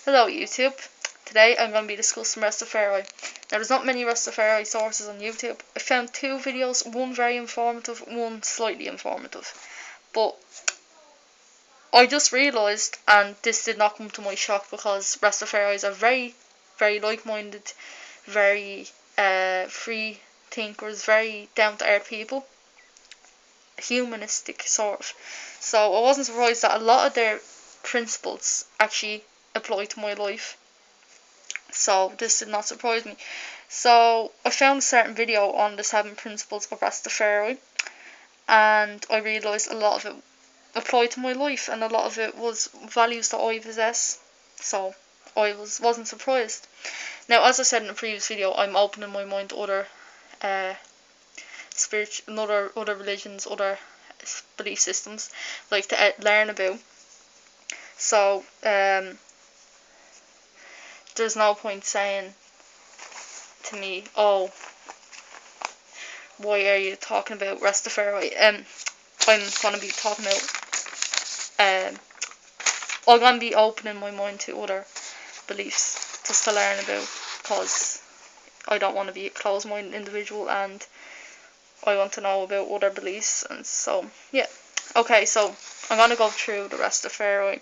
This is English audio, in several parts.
Hello YouTube. Today I'm going to be discussing Rastafari. Now there's not many Rastafari sources on YouTube. I found two videos, one very informative, one slightly informative. But I just realised, and this did not come to my shock because Rastafaris are very, very like-minded, very free thinkers, very down-to-earth people. Humanistic sort of. So I wasn't surprised that a lot of their principles actually apply to my life. So this did not surprise me. So I found a certain video on the 7 principles of Rastafari, and I realised a lot of it applied to my life, and a lot of it was values that I possess. So I wasn't surprised. Now, as I said in the previous video, I'm opening my mind to other other religions, other belief systems, like to learn about. So there's no point saying to me, oh, why are you talking about Rastafari? I'm gonna be talking about I'm gonna be opening my mind to other beliefs just to learn about, because I don't want to be a closed-minded individual, and I want to know about other beliefs. And so yeah, okay, so I'm gonna go through the Rastafari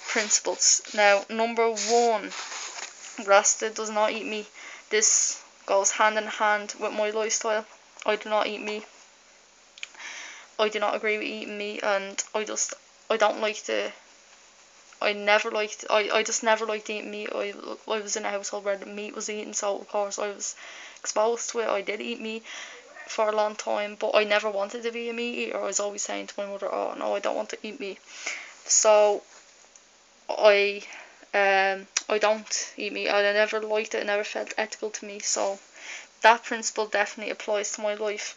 principles. Now, number 1, Rasta does not eat meat. This goes hand in hand with my lifestyle. I do not eat meat. I do not agree with eating meat, and I don't like to. I just never liked eating meat. I was in a household where the meat was eaten, so of course I was exposed to it. I did eat meat for a long time, but I never wanted to be a meat eater. I was always saying to my mother, "Oh no, I don't want to eat meat." So I don't eat meat. I never liked it. It never felt ethical to me. So that principle definitely applies to my life.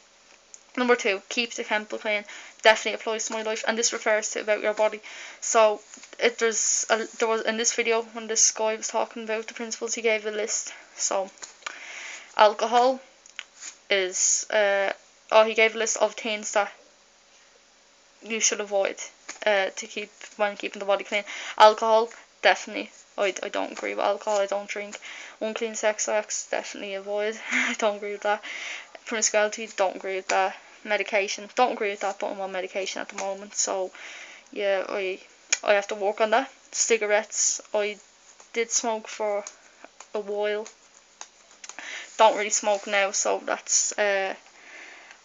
Number 2, keep the temple clean. Definitely applies to my life, and this refers to about your body. So there was in this video, when this guy was talking about the principles, he gave a list. So alcohol is he gave a list of things that you should avoid to keep when keeping the body clean. Alcohol, definitely. I don't agree with alcohol. I don't drink. Unclean sex acts, definitely avoid. I don't agree with that. Promiscuity, don't agree with that. Medication, don't agree with that, but I'm on medication at the moment, so yeah, I have to work on that. Cigarettes, I did smoke for a while. Don't really smoke now, so that's I'm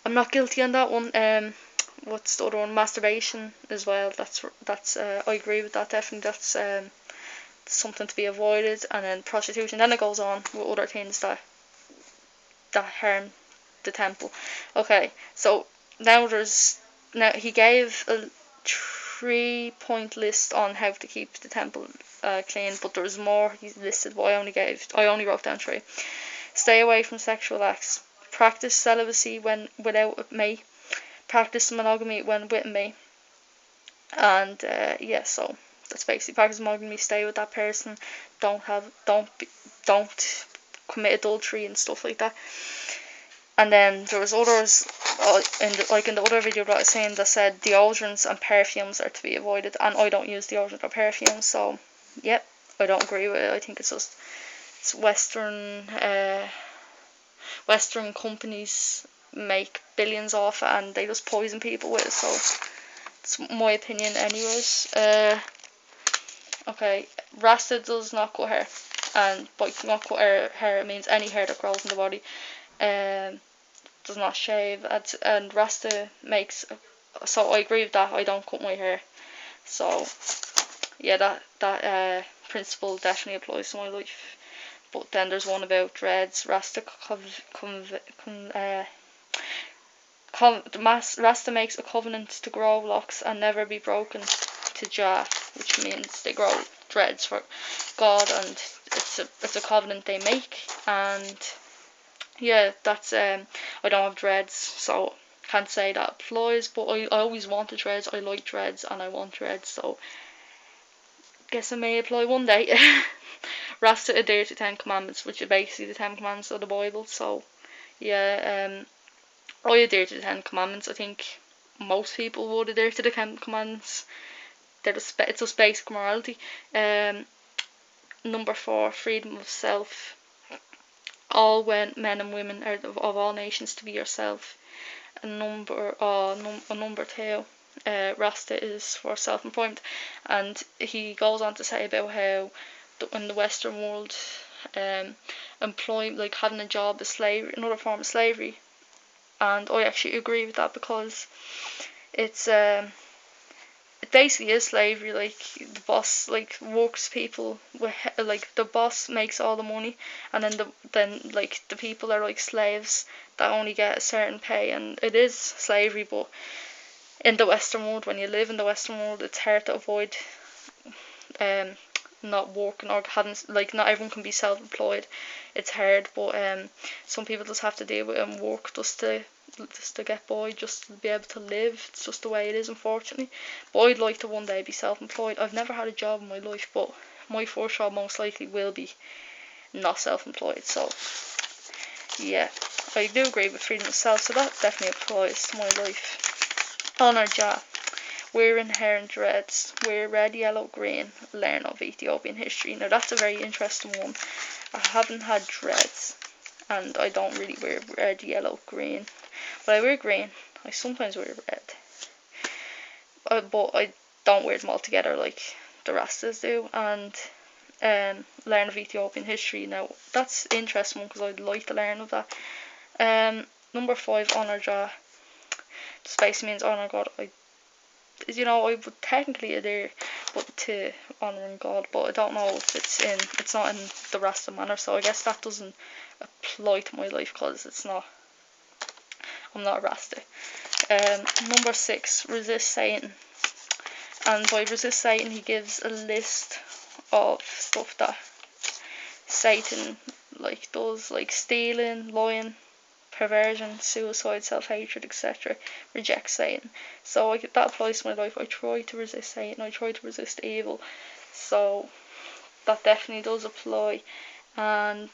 not guilty on that one. What's the other one? Masturbation as well. That's I agree with that, definitely. That's something to be avoided. And then prostitution. Then it goes on with other things that harm the temple. Okay, so now he gave a 3-point list on how to keep the temple clean, but there's more he listed, but I only wrote down 3. Stay away from sexual acts. Practice celibacy when without me. Practice monogamy when with me. And yeah, so that's basically practice monogamy. Stay with that person. Don't commit adultery and stuff like that. And then there was others, in the other video that I was saying, that said deodorants and perfumes are to be avoided, and I don't use deodorant or perfume, so yep, I don't agree with it. I think it's Western companies make billions off it, and they just poison people with it, so it's my opinion anyways. Okay, Rasta does not cut hair, and by not cut hair it means any hair that grows in the body. Does not shave, and Rasta makes, so I agree with that. I don't cut my hair, so yeah, that principle definitely applies to my life. But then there's one about dreads. Rasta Rasta makes a covenant to grow locks and never be broken to Jah, which means they grow dreads for God, and it's a covenant they make. And yeah, that's I don't have dreads, so can't say that applies, but I always wanted dreads. I like dreads and I want dreads, so guess it may apply one day. Rasta adhere to 10 commandments, which are basically the 10 commandments of the Bible. So yeah, I adhere to the 10 commandments. I think most people would adhere to the 10 commandments. It's just basic morality. Number 4, freedom of self. All men and women are of all nations to be yourself. And number 2, Rasta is for self-employment, and he goes on to say about how in the Western world, like having a job is slavery, another form of slavery, and I actually agree with that because it's it basically is slavery. Like the boss like works people with like the boss makes all the money, and then like the people are like slaves that only get a certain pay, and it is slavery. But in the Western world, when you live in the Western world, it's hard to avoid um not working or having, like, not everyone can be self-employed. It's hard, but some people just have to deal with and work just to get by, just to be able to live. It's just the way it is, unfortunately. But I'd like to one day be self-employed. I've never had a job in my life, but my first job most likely will be not self-employed. So yeah, I do agree with freedom of self, so that definitely applies to my life. Honour Jah. Wear inherent dreads. Wear red, yellow, green. Learn of Ethiopian history. Now that's a very interesting one. I haven't had dreads, and I don't really wear red, yellow, green. But I wear green. I sometimes wear red. But I don't wear them all together like the Rastas do. And learn of Ethiopian history. Now that's an interesting one because I'd like to learn of that. Number 5, honour Jah. Just basically means honour God. I would technically adhere to honouring God, but I don't know if it's not in the Rasta manner, so I guess that doesn't apply to my life because I'm not a Rasta. Number 6, resist Satan. And by resist Satan, he gives a list of stuff that Satan like does, like stealing, lying, perversion, suicide, self-hatred, etc. Reject Satan. So that applies to my life. I try to resist Satan. I try to resist evil. So that definitely does apply. And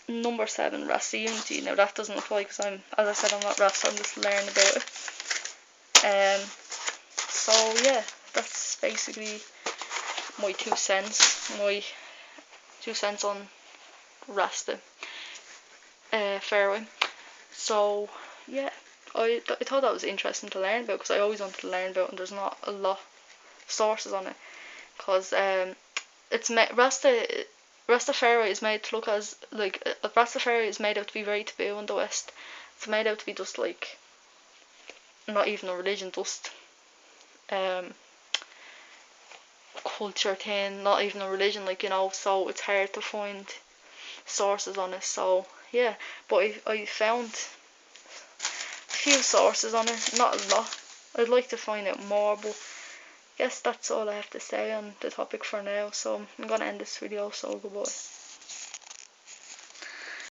number 7, Rasta unity. Now that doesn't apply because as I said, I'm not Rasta. I'm just learning about it. So yeah, that's basically my 2 cents. My 2 cents on Rasta Fairway. So yeah, I thought that was interesting to learn about because I always wanted to learn about, and there's not a lot of sources on it. Because it's Rastafari is made to look as like Rastafari is made out to be very taboo in the West. It's made out to be just like not even a religion, just culture thing, not even a religion, so it's hard to find sources on it. So yeah, but I found a few sources on it, not a lot. I'd like to find out more, but I guess that's all I have to say on the topic for now. So I'm gonna end this video, so goodbye.